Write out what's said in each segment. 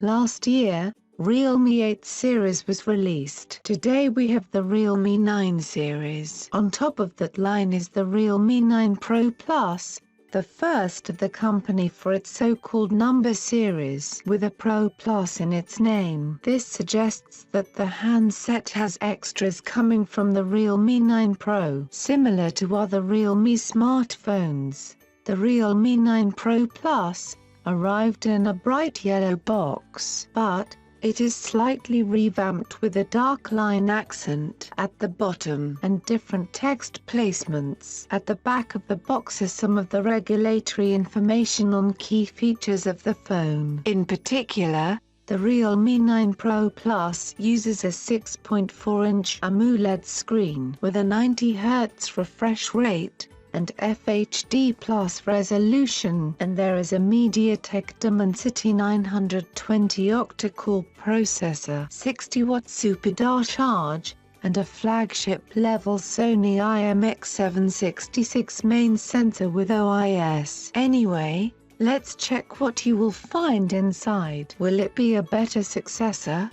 Last year, Realme 8 series was released. Today we have the Realme 9 series. On top of that line is the Realme 9 Pro Plus, the first of the company for its so-called number series with a Pro Plus in its name. This suggests that the handset has extras coming from the Realme 9 Pro. Similar to other Realme smartphones, the Realme 9 Pro Plus arrived in a bright yellow box, but it is slightly revamped with a dark line accent at the bottom and different text placements. At the back of the box is some of the regulatory information on key features of the phone. In particular, the Realme 9 Pro Plus uses a 6.4-inch AMOLED screen with a 90 Hz refresh rate and FHD Plus resolution, and there is a MediaTek Dimensity 920 octa-core processor, 60-watt supercharge, and a flagship-level Sony IMX766 main sensor with OIS. Anyway, let's check what you will find inside. Will it be a better successor?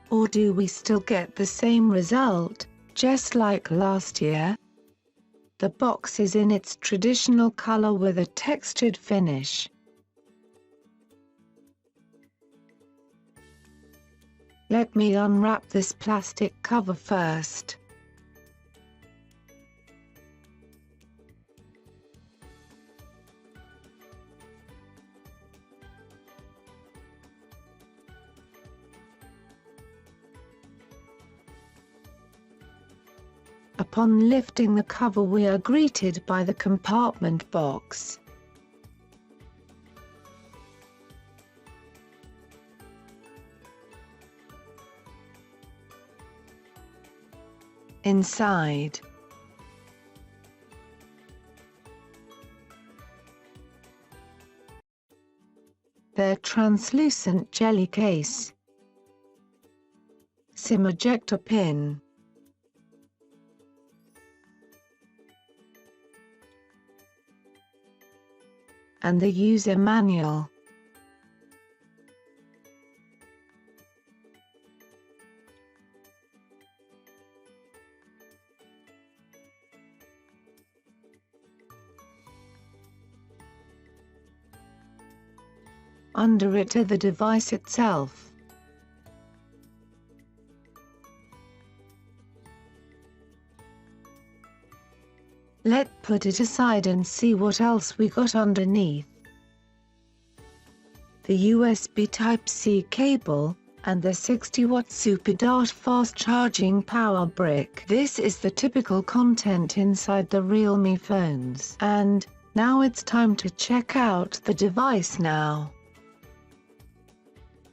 Or do we still get the same result, just like last year? The box is in its traditional color with a textured finish. Let me unwrap this plastic cover first. Upon lifting the cover, we are greeted by the compartment box. Inside, the translucent jelly case, SIM ejector pin, and the user manual. Under it are the device itself. Let's put it aside and see what else we got underneath. The USB Type-C cable, and the 60-watt SuperDart fast charging power brick. This is the typical content inside the Realme phones. And now it's time to check out the device now.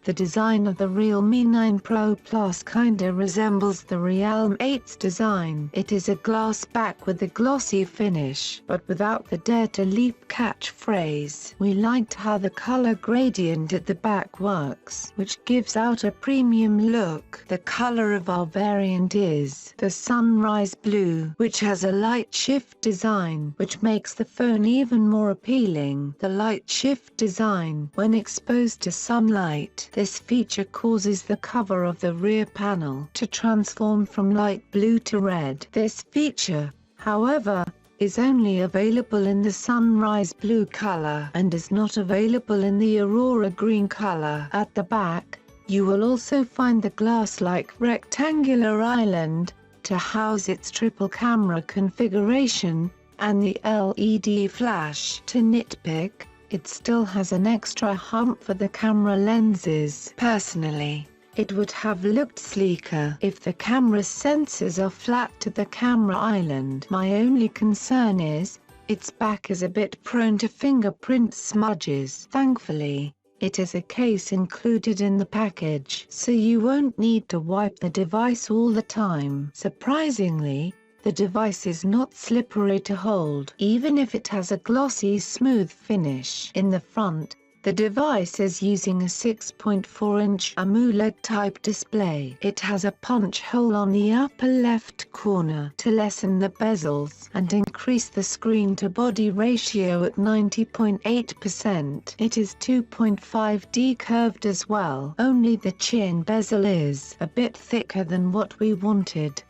The design of the Realme 9 Pro Plus kinda resembles the Realme 8's design. It is a glass back with a glossy finish, but without the dare to leap catchphrase. We liked how the color gradient at the back works, which gives out a premium look. The color of our variant is the sunrise blue, which has a light shift design, which makes the phone even more appealing. The light shift design, when exposed to sunlight, this feature causes the cover of the rear panel to transform from light blue to red. This feature, however, is only available in the sunrise blue color and is not available in the aurora green color. At the back, you will also find the glass-like rectangular island to house its triple camera configuration, and the LED flash. To nitpick, it still has an extra hump for the camera lenses. Personally, it would have looked sleeker if the camera's sensors are flat to the camera island. My only concern is, its back is a bit prone to fingerprint smudges. Thankfully, it is a case included in the package, so you won't need to wipe the device all the time. Surprisingly, the device is not slippery to hold, even if it has a glossy smooth finish. In the front, The device is using a 6.4-inch AMOLED-type display. It has a punch hole on the upper left corner to lessen the bezels and increase the screen-to-body ratio at 90.8%. It is 2.5D curved as well. Only the chin bezel is a bit thicker than what we wanted.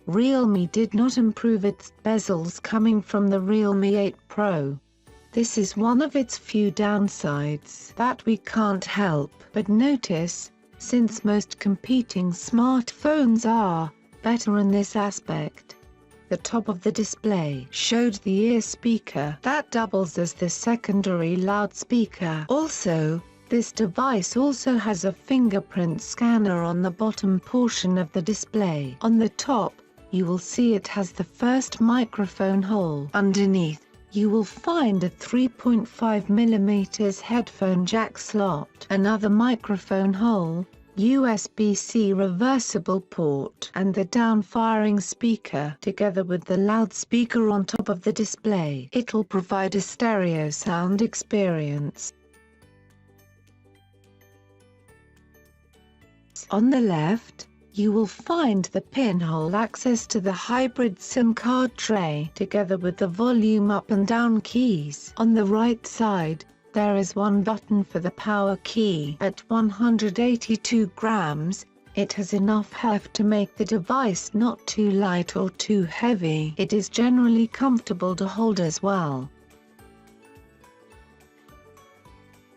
Realme did not improve its bezels coming from the Realme 8 Pro. This is one of its few downsides that we can't help but notice, since most competing smartphones are better in this aspect. The top of the display showed the ear speaker that doubles as the secondary loudspeaker. Also, this device also has a fingerprint scanner on the bottom portion of the display. On the top, you will see it has the first microphone hole. Underneath, you will find a 3.5mm headphone jack slot, another microphone hole, USB-C reversible port, and the down-firing speaker. Together with the loudspeaker on top of the display, it'll provide a stereo sound experience. On the left, you will find the pinhole access to the hybrid SIM card tray, together with the volume up and down keys. On the right side, there is one button for the power key. At 182 grams, it has enough heft to make the device not too light or too heavy. It is generally comfortable to hold as well.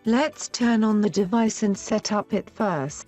Let's turn on the device and set up it first.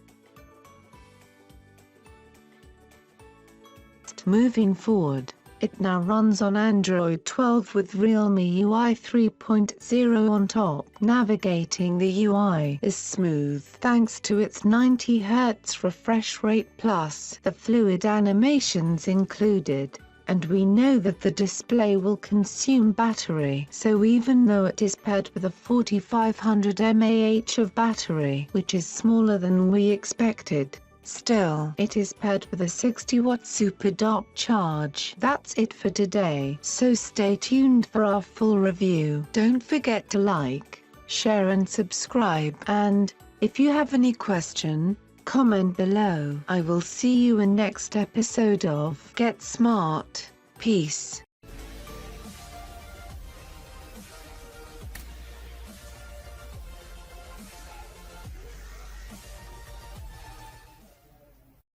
Moving forward, it now runs on Android 12 with Realme UI 3.0 on top. Navigating the UI is smooth thanks to its 90 Hz refresh rate plus the fluid animations included, and we know that the display will consume battery. So even though it is paired with a 4500 mAh of battery, which is smaller than we expected, still, it is paired with a 60-watt super dot charge. That's it for today, so stay tuned for our full review. Don't forget to like, share and subscribe, and, if you have any question, comment below. I will see you in next episode of Get Smart. Peace.